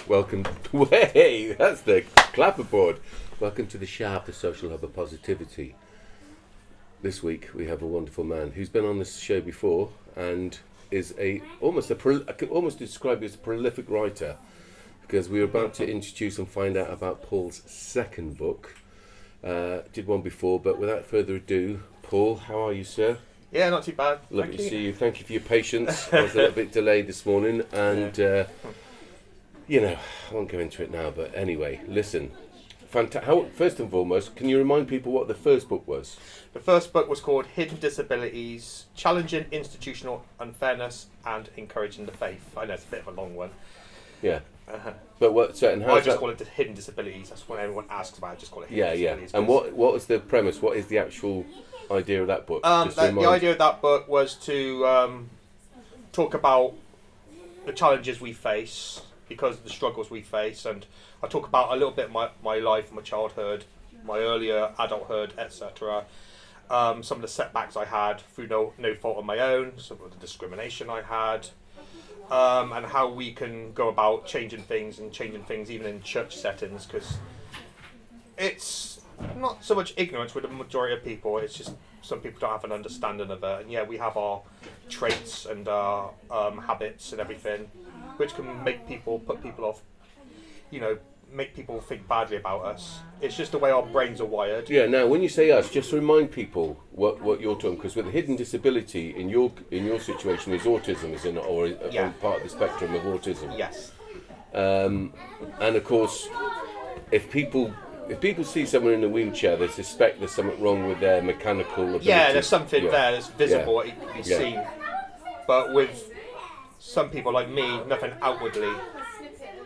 Welcome. Hey, that's the clapperboard. Welcome to the S.H.O.P, the social hub of positivity. This week we have a wonderful man who's been on this show before and is I could almost describe you as a prolific writer, because we were about to introduce and find out about Paul's second book. Did one before, but without further ado, Paul, how are you, sir? Yeah, not too bad. Lovely to see you. Thank you for your patience. I was a little bit delayed this morning, and I won't go into it now. But anyway, listen. First and foremost, can you remind people what the first book was? The first book was called Hidden Disabilities, Challenging Institutional Unfairness and Encouraging the Faith. I know it's a bit of a long one. Yeah. But what? So, and how I just call it Hidden Disabilities. That's when everyone asks about it. I just call it Hidden Disabilities. And what was the premise? What is the actual idea of that book? The idea of that book was to talk about the challenges we face because of the struggles we face, and I talk about a little bit my life, my childhood, my earlier adulthood, etc. Some of the setbacks I had through no fault of my own, some of the discrimination I had, and how we can go about changing things even in church settings, because it's not so much ignorance with the majority of people, it's just some people don't have an understanding of it. And yeah, we have our traits and our habits and everything, which can put people off, make people think badly about us. It's just the way our brains are wired. Yeah. Now, when you say us, just remind people what you're talking, because with a hidden disability in your situation is autism, isn't it, or part of the spectrum of autism? Yes. And of course, if people see someone in a wheelchair, they suspect there's something wrong with their mechanical ability. Yeah, there's something there that's visible. It can be seen. But with some people like me, nothing outwardly,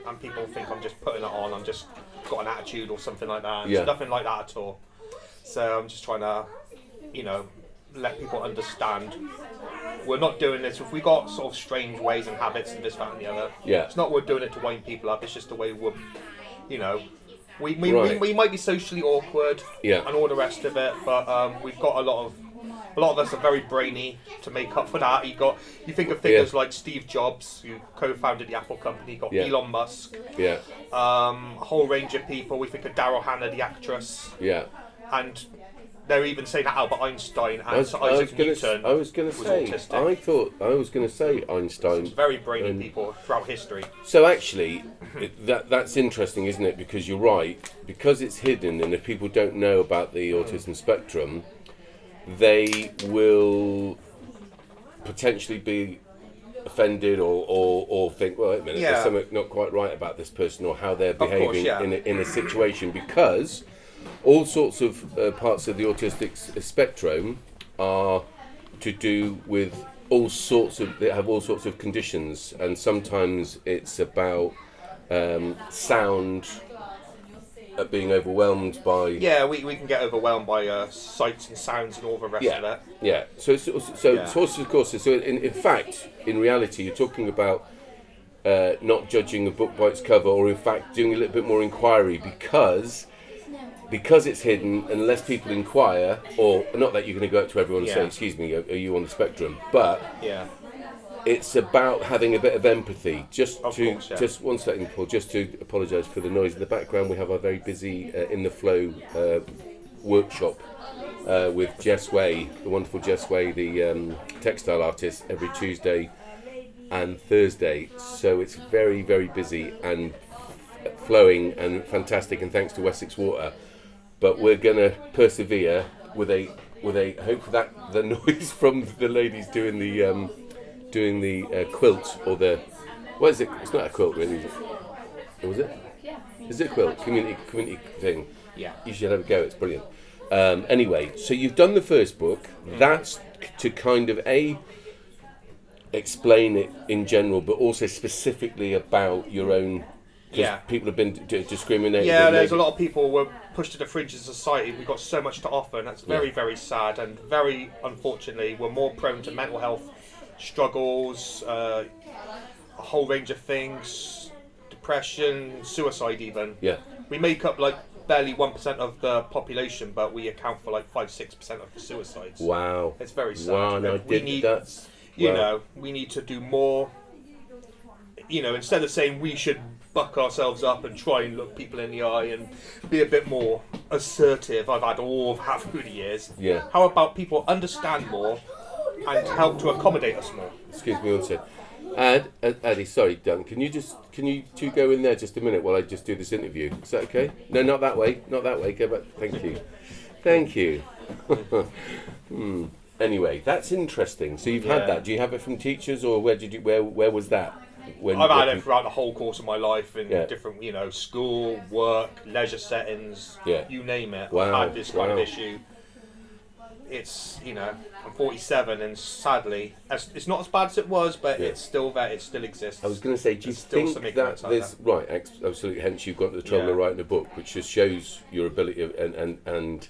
and people think I'm just putting it on, I'm just got an attitude or something like that. It's nothing like that at all. So I'm just trying to, let people understand we're not doing this. If we got sort of strange ways and habits and this, that and the other, it's not we're doing it to wind people up, it's just the way we're, we might be socially awkward and all the rest of it, but we've got a lot of us are very brainy to make up for that. You think of figures like Steve Jobs, who co-founded the Apple company. You got Elon Musk. Yeah. A whole range of people. We think of Daryl Hannah, the actress. Yeah. And they're even saying that Albert Einstein and Isaac Newton. I was going to say. Autistic. I thought I was going to say Einstein. It's very brainy people throughout history. So actually, that's interesting, isn't it? Because you're right. Because it's hidden, and if people don't know about the autism spectrum, they will potentially be offended or think, well, wait a minute, there's something not quite right about this person or how they're behaving in a situation, because all sorts of parts of the autistic spectrum are to do with they have all sorts of conditions, and sometimes it's about sound, being overwhelmed by... Yeah, we can get overwhelmed by sights and sounds and all the rest of it. Yeah, so of course, so in fact, in reality, you're talking about not judging a book by its cover, or in fact doing a little bit more inquiry, because it's hidden, unless people inquire, or not that you're going to go up to everyone and say, excuse me, are you on the spectrum? But it's about having a bit of empathy. Just one second, Paul, just to apologise for the noise in the background. We have our very busy In the Flow workshop with Jess Way, the wonderful Jess Way, the textile artist, every Tuesday and Thursday. So it's very, very busy and flowing and fantastic, and thanks to Wessex Water. But we're going to persevere with a hope that the noise from the ladies doing the quilt, or what is it? It's not a quilt, really, is it? Or was it? Yeah. Is it a quilt? Community thing? Yeah. You should have a go, it's brilliant. Anyway, so you've done the first book. That's to kind of explain it in general, but also specifically about your own... Because people have been discriminated. Yeah, there's a lot of people who were pushed to the fringe of society. We've got so much to offer, and that's very, very sad, and very unfortunately, we're more prone to mental health struggles, a whole range of things, depression, suicide even. Yeah. We make up like barely 1% of the population, but we account for like 5-6% of the suicides. Wow. It's very sad. Wow, no, we need to do more instead of saying we should buck ourselves up and try and look people in the eye and be a bit more assertive, I've had all of that through the years. Yeah. How about people understand more and help to accommodate us more? Excuse me one second. Addy, sorry, Dan, can you two go in there just a minute while I just do this interview? Is that okay? No, not that way. Go back. Thank you. Anyway, that's interesting. So you've had that. Do you have it from teachers, or where was that? I've had it throughout the whole course of my life in different, school, work, leisure settings, you name it. Wow. I've had this kind of issue. It's, I'm 47 and sadly, it's not as bad as it was, but it's still there, it still exists. I was going to say, do you think that there's... Right, absolutely, hence you've got the trouble of writing a book, which just shows your ability and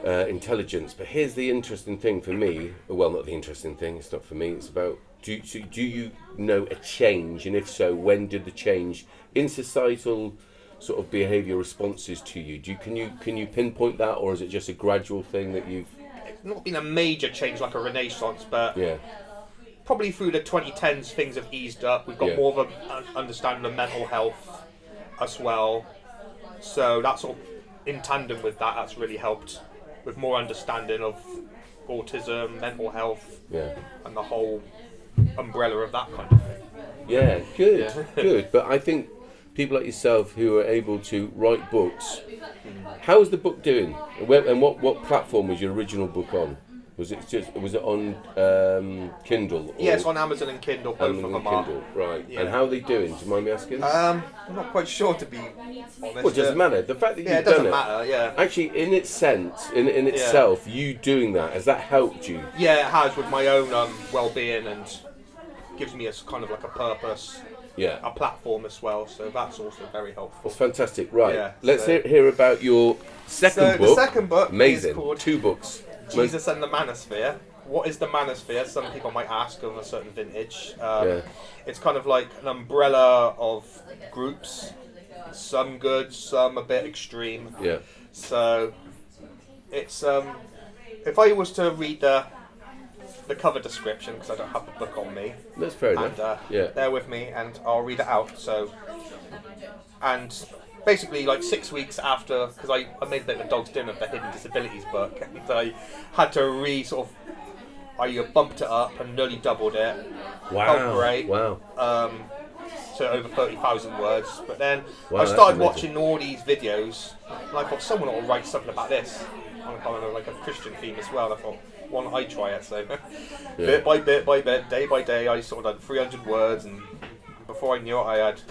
intelligence. But here's the interesting thing for me, well, not the interesting thing, it's not for me, it's about, do you know a change, and if so, when did the change in societal sort of behaviour responses to you? Can you pinpoint that, or is it just a gradual thing that you've... It's not been a major change like a renaissance, but yeah, probably through the 2010s things have eased up. We've got more of an understanding of mental health as well, so that's sort of in tandem with that's really helped with more understanding of autism, mental health, and the whole umbrella of that kind of thing. Yeah, good, good. But I think people like yourself who are able to write books, how's the book doing? And what platform was your original book on? Was it on Kindle? Or it's on Amazon and Kindle, both of them are. Right. Yeah. And how are they doing? Do you mind me asking? I'm not quite sure, to be honest. Well, it doesn't matter. The fact that you've done it. It doesn't matter, yeah. Actually, in its sense, in itself, you doing that, has that helped you? Yeah, it has, with my own well-being, and gives me a kind of like a purpose. Yeah. A platform as well, so that's also very helpful. That's fantastic. Right. Yeah, let's hear about your second book. The second book Amazing. is called 2 books. Jesus and the Manosphere. What is the Manosphere? Some people might ask of a certain vintage. It's kind of like an umbrella of groups, some good, some a bit extreme. Yeah. So it's if I was to read the cover description, because I don't have the book on me. That's fair enough. Bear with me, and I'll read it out. And basically, like 6 weeks after, because I made a bit of a dog's dinner of the Hidden Disabilities book, and I had to I bumped it up and nearly doubled it. Wow. Felt great. Wow. To over 30,000 words. But then Wow, I started watching all these videos, and I thought someone ought to write something about this on kind of like a Christian theme as well. And I thought, why don't I try it? So bit by bit, day by day, I sort of done 300 words, and before I knew it,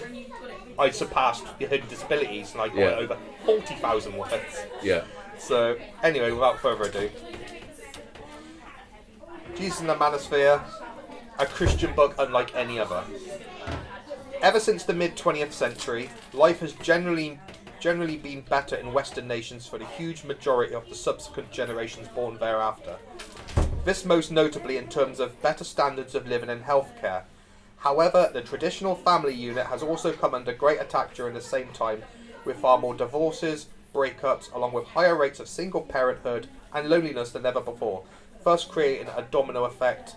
I surpassed the Hidden Disabilities, and I got it over 40,000 words. Yeah. So anyway, without further ado, Jesus and the Manosphere, a Christian book unlike any other. Ever since the mid-20th century, life has generally been better in Western nations for the huge majority of the subsequent generations born thereafter. This most notably in terms of better standards of living and healthcare. However, the traditional family unit has also come under great attack during the same time, with far more divorces, breakups, along with higher rates of single parenthood and loneliness than ever before, thus creating a domino effect,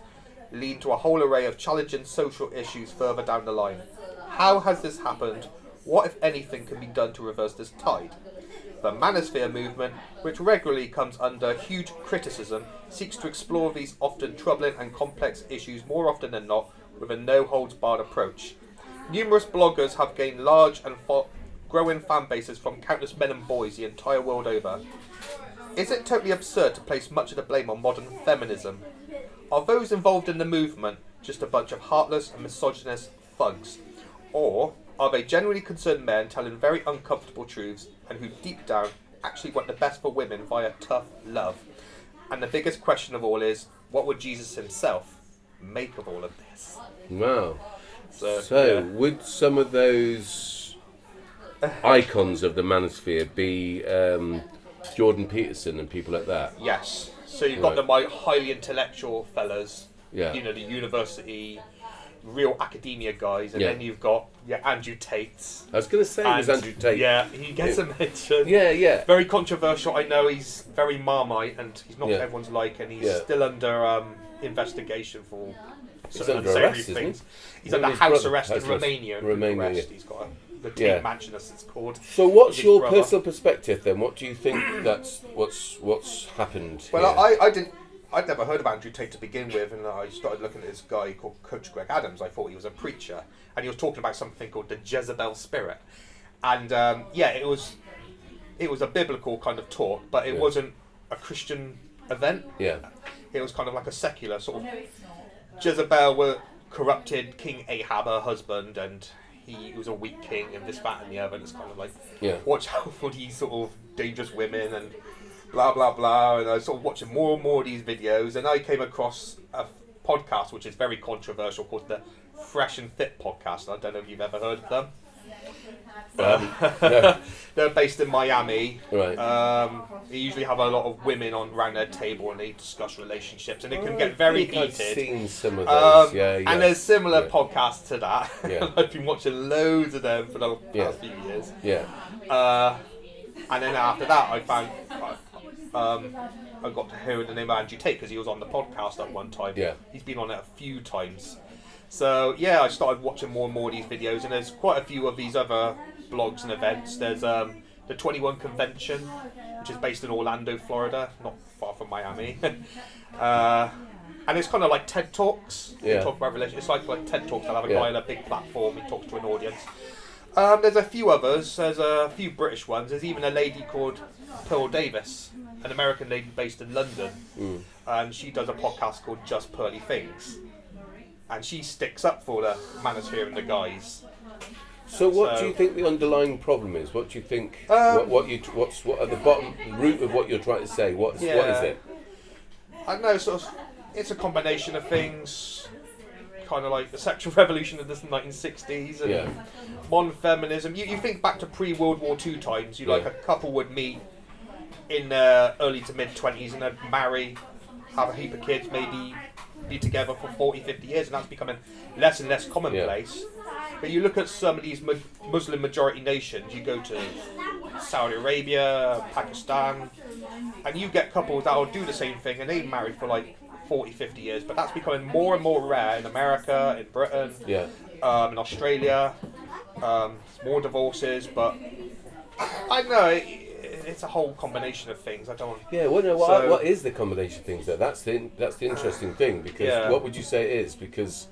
leading to a whole array of challenging social issues further down the line. How has this happened? What, if anything, can be done to reverse this tide? The Manosphere movement, which regularly comes under huge criticism, seeks to explore these often troubling and complex issues more often than not with a no-holds-barred approach. Numerous bloggers have gained large and growing fan bases from countless men and boys the entire world over. Is it totally absurd to place much of the blame on modern feminism? Are those involved in the movement just a bunch of heartless and misogynist thugs? Or are they genuinely concerned men telling very uncomfortable truths and who deep down actually want the best for women via tough love? And the biggest question of all is, what would Jesus himself make of all of this? Wow. So would some of those icons of the Manosphere be Jordan Peterson and people like that? Yes. So you've got the highly intellectual fellas, the university, real academia guys, and then you've got Andrew Tate. I was going to say it was Andrew Tate. Yeah, he gets a mention. Yeah. Very controversial. I know he's very Marmite, and he's not everyone's like, and he's still under investigation for He's under arrest, isn't he? He's under house arrest in Romania. Romania. He's got the Tate Mansion, as it's called. So, what's your personal perspective then? What do you think what's happened? Well, I'd never heard of Andrew Tate to begin with, and I started looking at this guy called Coach Greg Adams. I thought he was a preacher, and he was talking about something called the Jezebel spirit. And it was a biblical kind of talk, but it wasn't a Christian event. Yeah. It was kind of like a secular sort of. Jezebel corrupted King Ahab, her husband, and he was a weak king, and this, that, and the other. And it's kind of like, watch out for these sort of dangerous women, and blah, blah, blah. And I was sort of watching more and more of these videos, and I came across a podcast which is very controversial called the Fresh and Fit podcast. I don't know if you've ever heard of them. No. They're based in Miami. Right. They usually have a lot of women around their table, and they discuss relationships, and it can get very heated. I've seen some of those. And there's similar podcasts to that. Yeah. I've been watching loads of them for the past few years. Yeah. And then after that, I found I got to hear the name of Andrew Tate because he was on the podcast at one time. Yeah. He's been on it a few times. So I started watching more and more of these videos, and there's quite a few of these other blogs and events. There's the 21 Convention, which is based in Orlando, Florida, not far from Miami. And it's kind of like TED Talks. Yeah. Talk about relationships. It's like TED Talks. They'll have a guy on a big platform. He talks to an audience. There's a few others. There's a few British ones. There's even a lady called Pearl Davis, an American lady based in London, and she does a podcast called Just Pearly Things. And she sticks up for the manosphere and the guys. So what do you think the underlying problem is? What do you think? What at the bottom root of what you're trying to say? What is it? I don't know. Sort of, it's a combination of things. Kind of like the sexual revolution of the 1960s and modern feminism. You think back to pre-World War II times. Like a couple would meet in their early to mid 20s and they'd marry, have a heap of kids, maybe be together for 40, 50 years, and that's becoming less and less commonplace. But you look at some of these Muslim majority nations, you go to Saudi Arabia, Pakistan, and you get couples that will do the same thing, and they've married for like 40, 50 years, but that's becoming more and more rare in America, in Britain, in Australia. More divorces, but I don't know, it's a whole combination of things. I don't. Yeah, well, no. What is the combination of things though? That's the interesting thing, because what would you say it is? Because,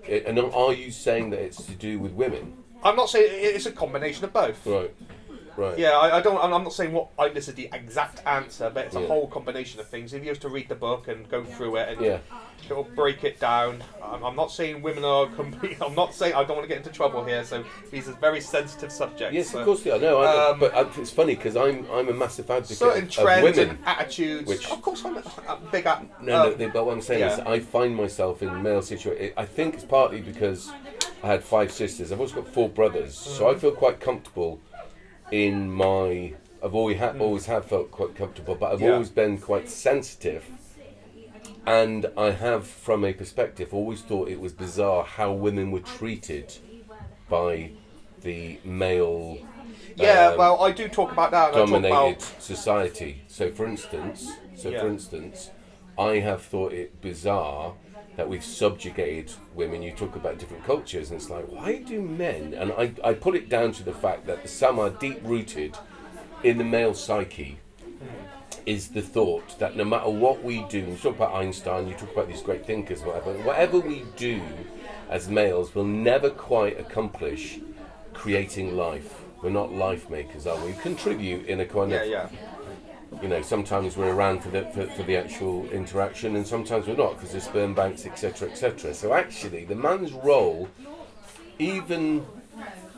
and are you saying that it's to do with women? I'm not saying it's a combination of both. Right. Yeah, I don't. I'm not saying this is the exact answer, but it's a whole combination of things. If you have to read the book and go through it, and it'll break it down. I'm not saying women are complete. I'm not saying I don't want to get into trouble here. So these are very sensitive subjects. Yes, of course they are. No, but it's funny because I'm a massive advocate certain of trends women, and attitudes. Which, of course, I'm big at. No, but what I'm saying is I find myself in male situations. I think it's partly because I had 5 sisters. I've also got 4 brothers, so I feel quite comfortable in my. I've always have felt quite comfortable, but I've always been quite sensitive. And I have, from a perspective, always thought it was bizarre how women were treated by the male. Well, I do talk about that. Dominated society. So, for instance, I have thought it bizarre that we've subjugated women. You talk about different cultures, and it's like, why do men? And I put it down to the fact that some are deep rooted in the male psyche. Is the thought that no matter what we do, you talk about Einstein, you talk about these great thinkers, whatever we do as males will never quite accomplish creating life. We're not life makers, are we? We contribute in a kind of, sometimes we're around for the actual interaction, and sometimes we're not because there's sperm banks, etc., etc. So actually, the man's role, even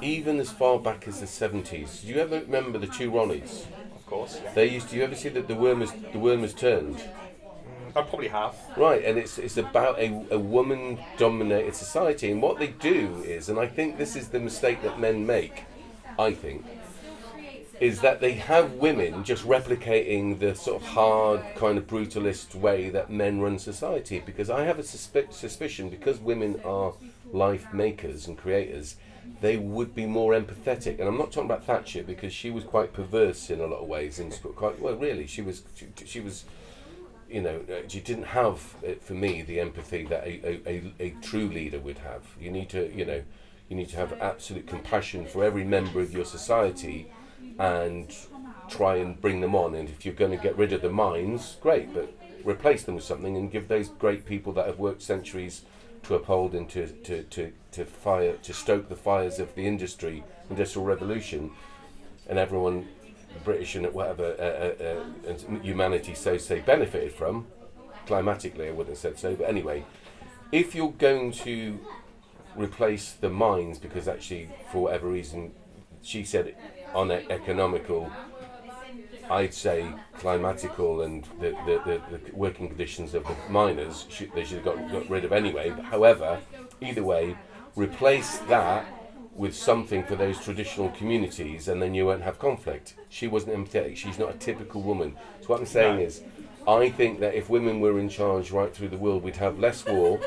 as far back as the 70s. Do you ever remember the 2 Ronnies? They used to. You ever see that the worm has turned? I probably have. Right, and it's about a woman-dominated society, and what they do is, and I think this is the mistake that men make. I think is that they have women just replicating the sort of hard, kind of brutalist way that men run society. Because I have a suspicion, because women are life makers and creators, they would be more empathetic. And I'm not talking about Thatcher, because she was quite perverse in a lot of ways, and quite, well, really, she was she didn't have, for me, the empathy that a true leader would have. You need to have absolute compassion for every member of your society, and try and bring them on. And if you're going to get rid of the mines, great, but replace them with something and give those great people that have worked centuries to uphold and to stoke the fires of the industrial revolution, and everyone, British and whatever, and humanity benefited from. Climatically, I wouldn't have said so, but anyway, if you're going to replace the mines because actually, for whatever reason, she said uneconomical, I'd say climatical, and the working conditions of the miners they should have got rid of anyway. But however, either way, replace that with something for those traditional communities, and then you won't have conflict. She wasn't empathetic. She's not a typical woman. So what I'm saying is, I think that if women were in charge right through the world, we'd have less war,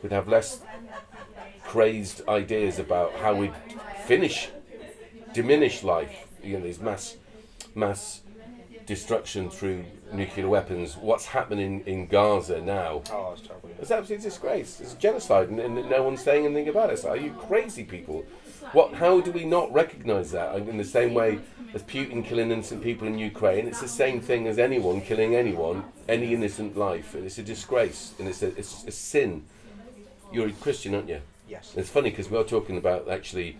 we'd have less crazed ideas about how we'd diminish life. These mass destruction through nuclear weapons. What's happening in Gaza now? Oh, it's terrible. It's absolute disgrace. It's genocide, and no one's saying anything about it. So are you crazy people? How do we not recognise that? In the same way as Putin killing innocent people in Ukraine, it's the same thing as anyone killing anyone, any innocent life. It's a disgrace, and it's a sin. You're a Christian, aren't you? Yes. It's funny because we are talking about, actually,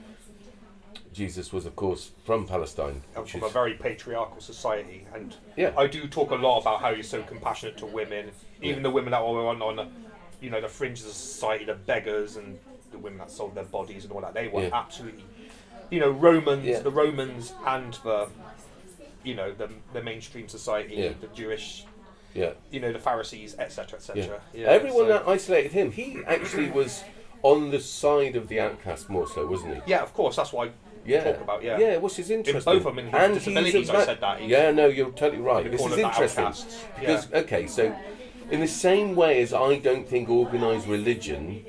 Jesus was, of course, from Palestine. From a very patriarchal society, and yeah. I do talk a lot about how he's so compassionate to women, even the women that were on the fringes of society, the beggars and the women that sold their bodies and all that. They were absolutely, Romans, the Romans and the mainstream society, the Jewish, the Pharisees, etc., etc. Everyone that isolated him, he actually was on the side of the outcast more so, wasn't he? Yeah, of course. That's what I talk about. Yeah, which is interesting. In both of them, in his disabilities, I said that. No, you're totally right. This is interesting because so in the same way as I don't think organised religion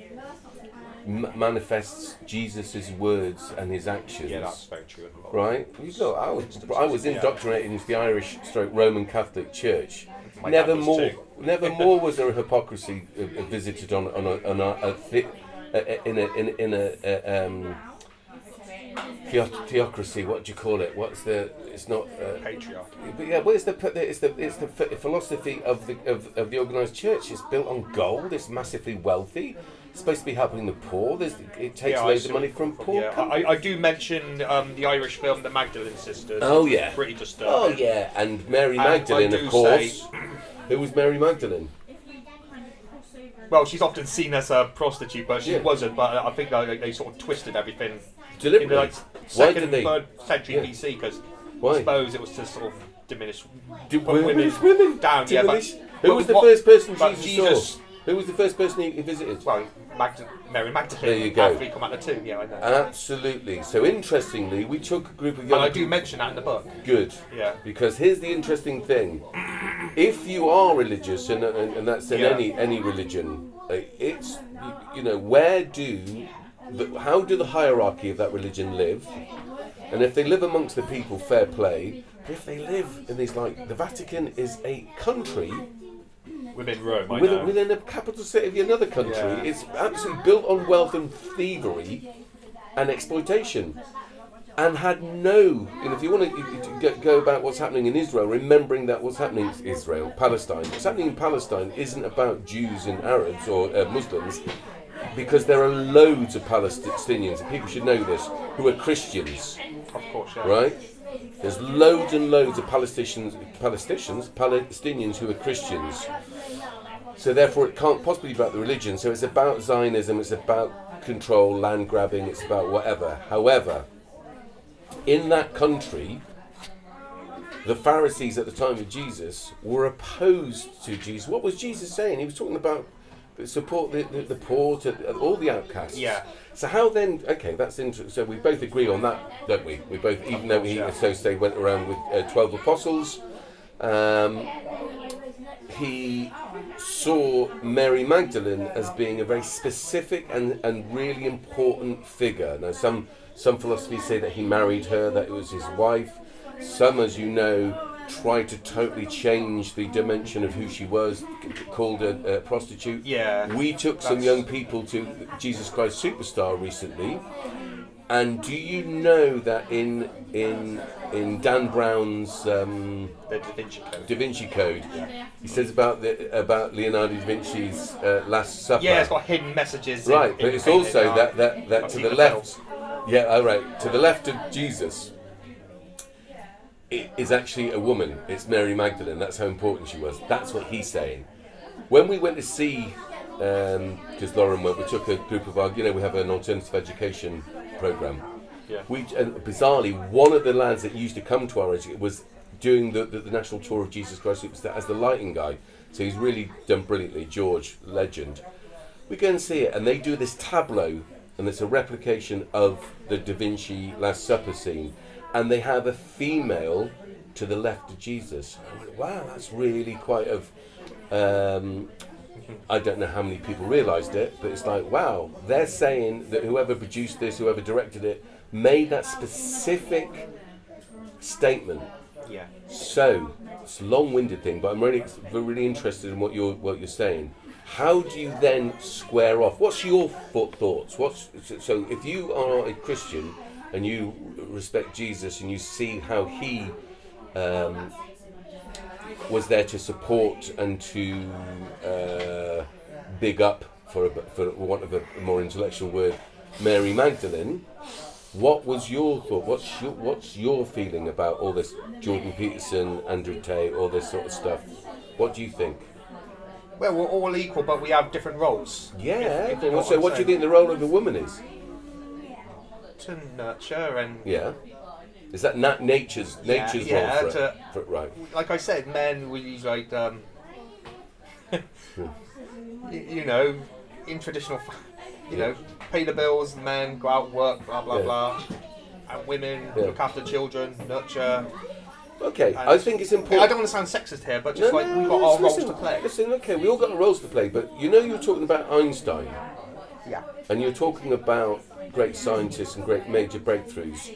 manifests Jesus' words and his actions. Yeah, that's very true. Right? I was indoctrinated into the Irish/Roman Catholic Church. My Never dad was more. too. Never more was there a hypocrisy visited on theocracy. What do you call it? It's not patriarchy. But yeah, well, it's the philosophy of the organised church. It's built on gold. It's massively wealthy. It's supposed to be helping the poor. It takes loads of money from poor. I do mention the Irish film The Magdalene Sisters. Oh yeah, pretty disturbing. Oh yeah, and Mary Magdalene, of course. Who was Mary Magdalene? Well, she's often seen as a prostitute, but she wasn't. But I think they sort of twisted everything deliberately. In the 2nd, 3rd century BC, because I suppose it was to sort of diminish women down. Diminish? Who was the first person Jesus saw? Who was the first person he visited? Well, Mary Magdalene. There you go. After he come out the tomb, I know. Absolutely. So interestingly, we took a group of young. And I do mention that in the book. Good. Yeah. Because here's the interesting thing: if you are religious, and that's in any religion, it's how do the hierarchy of that religion live? And if they live amongst the people, fair play. But if they live in these, the Vatican is a country. Within Rome, within a capital city of another country, it's absolutely built on wealth and thievery and exploitation, and had no. If you want to go about what's happening in Israel, remembering that what's happening in Israel, Palestine, what's happening in Palestine isn't about Jews and Arabs or Muslims, because there are loads of Palestinians, and people should know this, who are Christians. Of course, right? There's loads and loads of Palestinians who are Christians. So therefore it can't possibly be about the religion. So it's about Zionism, it's about control, land grabbing, it's about whatever. However, in that country, the Pharisees at the time of Jesus were opposed to Jesus. What was Jesus saying? He was talking about support the poor, to all the outcasts. Yeah. So how then? Okay, that's interesting. So we both agree on that, don't we? We both, even though he went around with 12 apostles, he saw Mary Magdalene as being a very specific and really important figure. Now, some philosophies say that he married her, that it was his wife. Some, as you know, tried to totally change the dimension of who she was, called a prostitute. Yeah. We took some young people to Jesus Christ Superstar recently, and do you know that in Dan Brown's the Da Vinci Code. he says about Leonardo da Vinci's Last Supper. Yeah, it's got hidden messages. Right, but it's also that to the left. Yeah, all right. To the left of Jesus, it is actually a woman. It's Mary Magdalene. That's how important she was. That's what he's saying. When we went to see, because Lauren went, we took a group of our, we have an alternative education program. Yeah. Bizarrely, one of the lads that used to come to our education was doing the national tour of Jesus Christ Superstar as the lighting guy. So he's really done brilliantly. George, legend. We go and see it, and they do this tableau, and it's a replication of the Da Vinci Last Supper scene, and they have a female to the left of Jesus. I went, wow, that's really quite I don't know how many people realised it, but it's like, wow, they're saying that whoever produced this, whoever directed it, made that specific statement. Yeah. So it's a long-winded thing, but I'm really interested in what you're saying. How do you then square off? What's your thoughts? So if you are a Christian and you respect Jesus and you see how he was there to support and to big up, for want of a more intellectual word, Mary Magdalene, what was your thought? What's your feeling about all this Jordan Peterson, Andrew Tate, all this sort of stuff? What do you think? Well, we're all equal, but we have different roles. Yeah. So what do you think the role of a woman is? To nurture and... Yeah. Is that nature's role for it? Right. Like I said, men, we use like, in traditional, pay the bills, men go out, work, blah, blah, blah. And women look after children, nurture. Okay, I think it's important. I don't want to sound sexist here, but we've got our roles to play. Listen, okay, we all got our roles to play, but you're talking about Einstein. Yeah. And you're talking about great scientists and great major breakthroughs.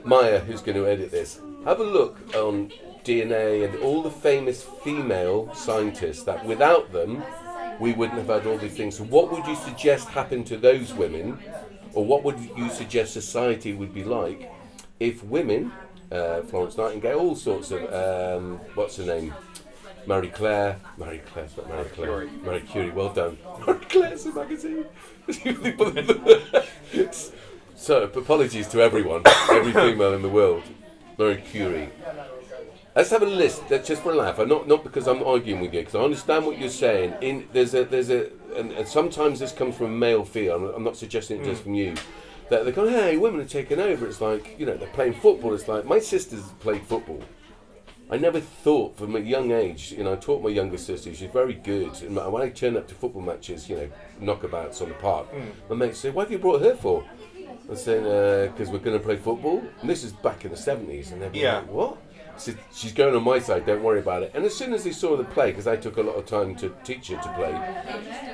Maya, who's going to edit this, have a look on DNA and all the famous female scientists that without them, we wouldn't have had all these things. So what would you suggest happened to those women, or what would you suggest society would be like if women, Florence Nightingale, all sorts of, what's her name? Marie Curie, well done. Marie Claire's a magazine. So, apologies to everyone, every female in the world. Marie Curie. Let's have a list. That's just for a laugh. Not because I'm arguing with you, because I understand what you're saying. And sometimes this comes from male fear. I'm not suggesting it does from you. That they're going, hey, women are taking over. It's like, they're playing football. It's like, my sisters played football. I never thought from a young age, I taught my younger sister, she's very good. And when I turn up to football matches, knockabouts on the park, my mates say, what have you brought her for? I'm saying, because we're going to play football. And this is back in the 70s. And they're like, what? I said, she's going on my side, don't worry about it. And as soon as they saw the play, because I took a lot of time to teach her to play,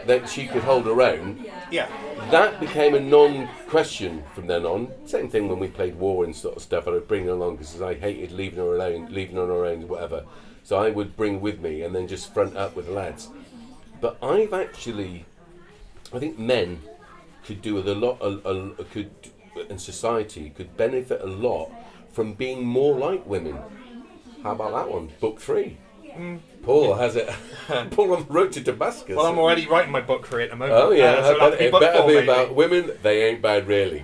that she could hold her own, that became a non-question from then on. Same thing when we played war and sort of stuff, I would bring her along because I hated leaving her on her own, whatever. So I would bring with me and then just front up with the lads. But I think men could do a lot, and society could benefit a lot from being more like women. How about that one? Book 3. Paul has it. Paul on the road to Damascus. Well, I'm already writing my book 3 at the moment. Oh yeah, so it better be about women. They ain't bad, really.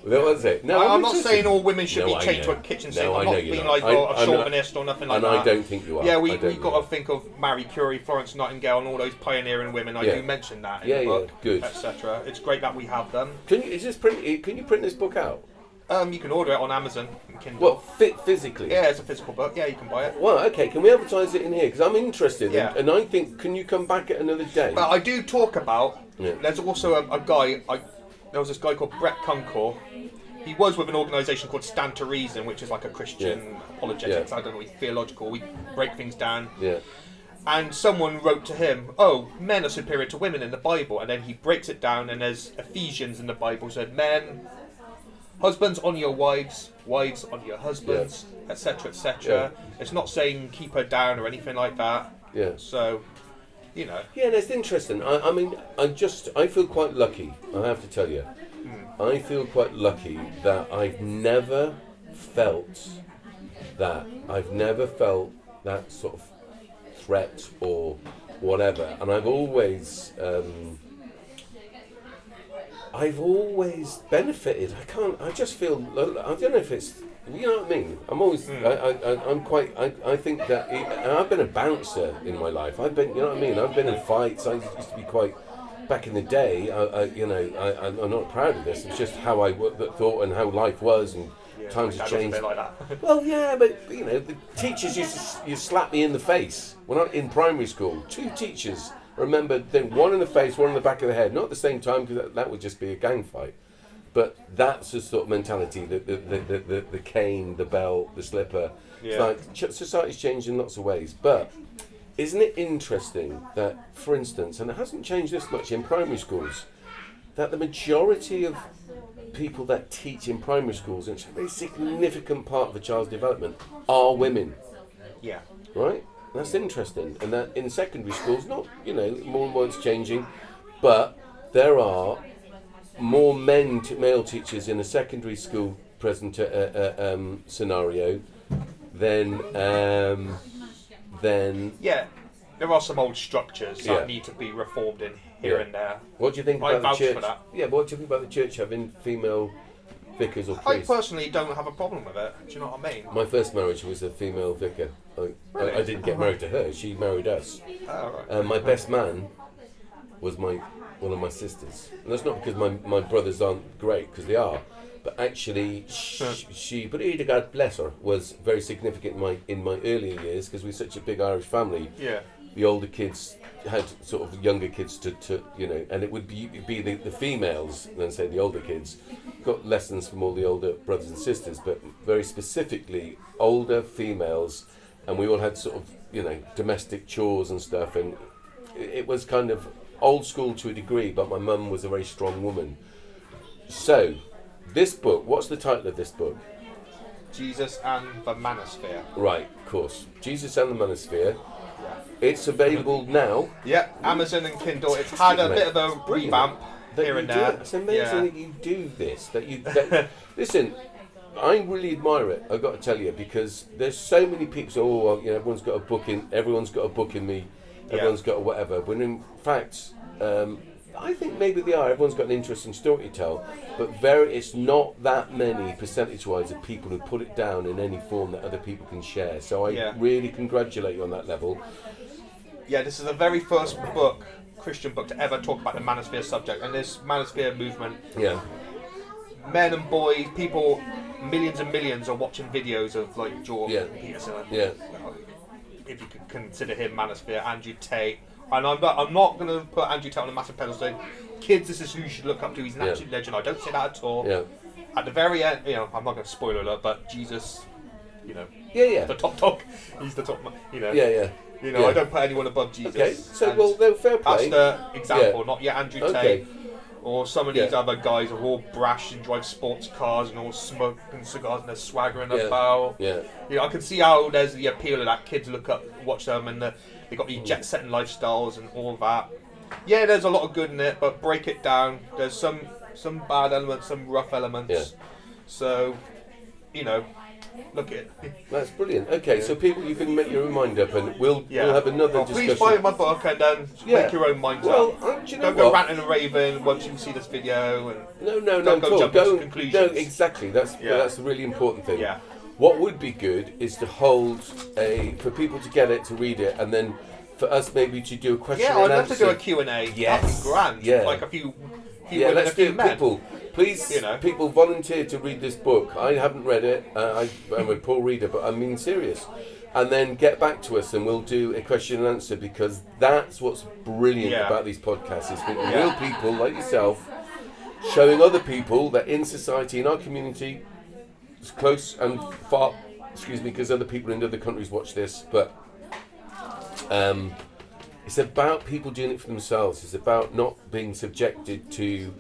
What was it? No, I'm not saying all women should be chained to a kitchen sink. I'm not being like a chauvinist or nothing like that. And I don't think you are. Yeah, we've got to think of Marie Curie, Florence Nightingale, and all those pioneering women. I do mention that in the book, good, etc. It's great that we have them. Can you print this book out? You can order it on Amazon. What, physically? Yeah, it's a physical book. Yeah, you can buy it. Well, okay. Can we advertise it in here? Because I'm interested. Yeah. And I think, can you come back at another day? But I do talk about. Yeah. There's also a guy. There was this guy called Brett Kunkor. He was with an organisation called Stand to Reason, which is like a Christian apologetics. I don't know, theological. We break things down. Yeah. And someone wrote to him, "Oh, men are superior to women in the Bible," and then he breaks it down, and there's Ephesians in the Bible said men husbands on your wives, wives on your husbands, etc., etc. It's not saying keep her down or anything like that. Yeah. So, you know. Yeah, that's interesting. I mean, I feel quite lucky, I have to tell you. I feel quite lucky that I've never felt that. I've never felt that sort of threat or whatever. And I've always benefited. I just feel, I don't know if it's, you know what I mean? I'm always, I think that, and I've been a bouncer in my life. I've been, you know what I mean? I've been in fights. I used to be quite, back in the day, I'm not proud of this. It's just how I thought and how life was, and times have changed. A bit like that. Well, yeah, but, you know, the teachers used to slap me in the face. When I was in primary school, 2 teachers, I remember, one in the face, one in the back of the head. Not at the same time, because that would just be a gang fight. But that's the sort of mentality, the cane, the belt, the slipper. Yeah. It's like society's changed in lots of ways. But isn't it interesting that, for instance, and it hasn't changed this much in primary schools, that the majority of people that teach in primary schools, and it's a very significant part of a child's development, are women. Yeah. Right? That's interesting. And that in secondary schools, not, you know, more and more it's changing, but there are more male teachers in a secondary school scenario than yeah, there are some old structures that need to be reformed in here and there. What do you think about the church? For that. Yeah, but what do you think about the church having female vicars or priests? I personally don't have a problem with it. Do you know what I mean? My first marriage was a female vicar. I didn't get married to her; she married us. Oh, right. My best man was one of my sisters, and that's not because my brothers aren't great, because they are, but actually but Ada, God bless her, was very significant in my earlier years, because we're such a big Irish family. Yeah. The older kids had sort of younger kids to you know, and it would be the females, than say the older kids, got lessons from all the older brothers and sisters, but very specifically older females, and we all had sort of, you know, domestic chores and stuff, and it was kind of old school to a degree, but my mum was a very strong woman. So, this book, what's the title of this book? Jesus and the Manosphere. Right, of course. Jesus and the Manosphere. Yeah. It's available now. Yeah, Amazon and Kindle. It's had a bit of a revamp here and there. It's amazing that you do this. Listen, I really admire it, I've got to tell you, because there's so many people say, oh, well, you know, everyone's got a book in me. Everyone's got a whatever. When in fact, I think maybe they are. Everyone's got an interesting story to tell, but it's not that many percentage-wise of people who put it down in any form that other people can share. So I really congratulate you on that level. Yeah, this is the very first Christian book to ever talk about the Manosphere subject, and this Manosphere movement. Yeah. Men and boys, people, millions and millions are watching videos of like Jordan Peterson. Yeah. If you could consider him Manosphere, Andrew Tate, and I'm not going to put Andrew Tate on a massive pedestal. Kids, this is who you should look up to. He's an absolute legend. I don't say that at all. Yeah. At the very end, you know, I'm not going to spoil alert, but Jesus, you know, the top dog. He's the top, you know. Yeah. You know, I don't put anyone above Jesus. Okay, so well, they're fair play. That's the example, not yet Andrew Tate. Or some of these other guys are all brash and drive sports cars and all smoking cigars and they're swaggering about. Yeah. You know, I can see how there's the appeal of that. Kids look up, watch them, and they got these jet-setting lifestyles and all that. Yeah, there's a lot of good in it, but break it down. There's some bad elements, some rough elements. Yeah. So, you know, look at it. That's brilliant. Okay, so people, you can make your own mind up, and we'll have another discussion. Please buy my book and then make your own mind up. Do you know don't go ranting and raving once you see this video. And don't go jumping to conclusions. No, exactly. That's the really important thing. Yeah. What would be good is to hold for people to get it, to read it, and then for us maybe to do a question and answer. Yeah, I'd love to do a Q&A. Yes. That'd be grand. Yeah. Like a few let's women, a few do it. men. People, please, people volunteer to read this book. I haven't read it. I'm a poor reader, but I'm being serious. And then get back to us and we'll do a question and answer, because that's what's brilliant about these podcasts, is that real people like yourself showing other people that in society, in our community, it's close and far, because other people in other countries watch this, but it's about people doing it for themselves. It's about not being subjected to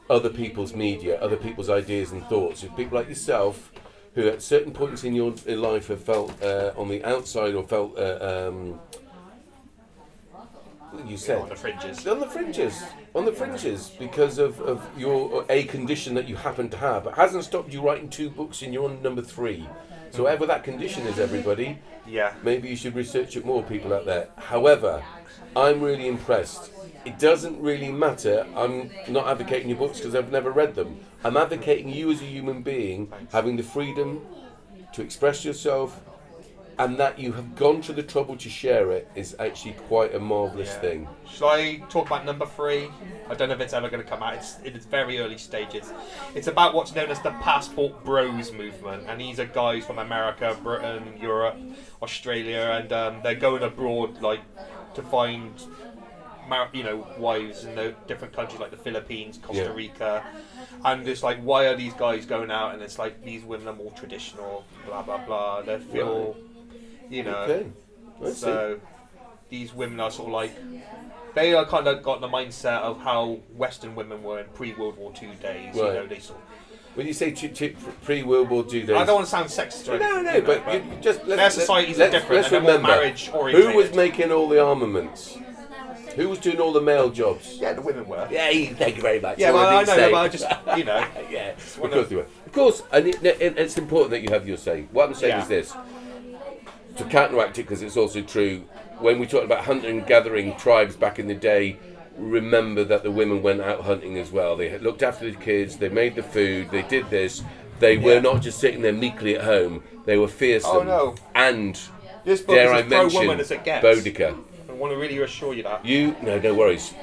other people's media, other people's ideas and thoughts. If people like yourself, who at certain points in your life have felt on the outside or felt, you said, on the fringes. On the fringes, because of your a condition that you happen to have. It hasn't stopped you writing 2 books and you're on number 3. So whatever that condition is, everybody, maybe you should research it more, people out there. However, I'm really impressed. It doesn't really matter. I'm not advocating your books because I've never read them. I'm advocating you as a human being having the freedom to express yourself, and that you have gone to the trouble to share it is actually quite a marvellous thing. Shall I talk about number 3? I don't know if it's ever going to come out. It's in its very early stages. It's about what's known as the Passport Bros movement, and these are guys from America, Britain, Europe, Australia, and they're going abroad like to find, wives in the different countries like the Philippines, Costa Rica, and it's like, why are these guys going out? And it's like, these women are more traditional, blah blah blah. They feel. Okay. So these women are sort of like, they are kind of got the mindset of how Western women were in pre-World War II days. Right. They sort of, when you say pre-World War II days, I don't want to sound sexist. Or no, but you just their societies are different. Let's remember, marriage oriented. who was making all the armaments? Who was doing all the male jobs? Yeah, the women were. Yeah, thank you very much. Yeah, well, I know, but I just, yeah, of course they were. Of course, and it's important that you have your say. What I'm saying is this. To counteract it, because it's also true, when we talked about hunting and gathering tribes back in the day, remember that the women went out hunting as well. They looked after the kids, they made the food, they did this. They were not just sitting there meekly at home, they were fearsome. Oh, no. And, this book dare is I as mention, pro-woman as it gets. Boudica. I want to really assure you that. No worries.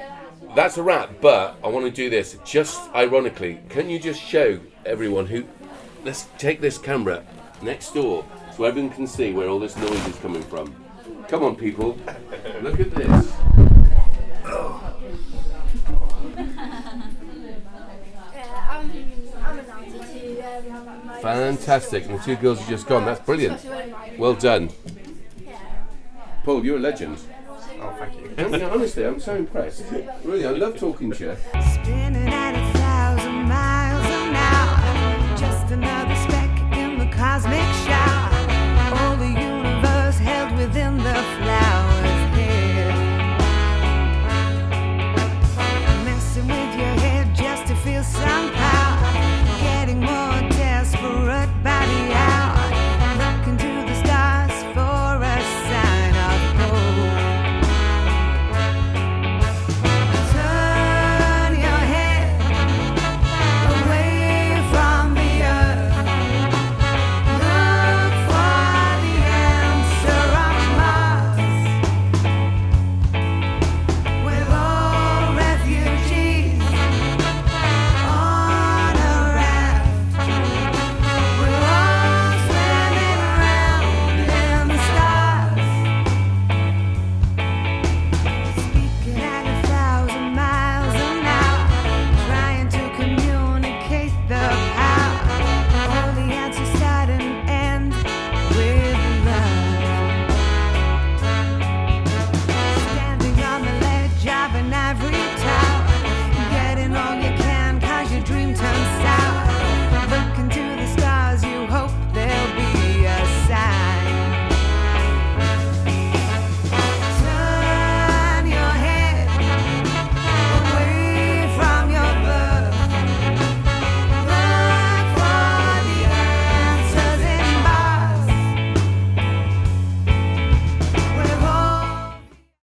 That's a wrap, but I want to do this, just ironically. Can you just show everyone let's take this camera next door, so everyone can see where all this noise is coming from. Come on, people. Look at this. Fantastic. And the 2 girls have just gone. That's brilliant. Well done. Paul, you're a legend. Oh, thank you. Honestly, I'm so impressed. Really, I love talking to you. Spinning at 1,000 miles an hour, just another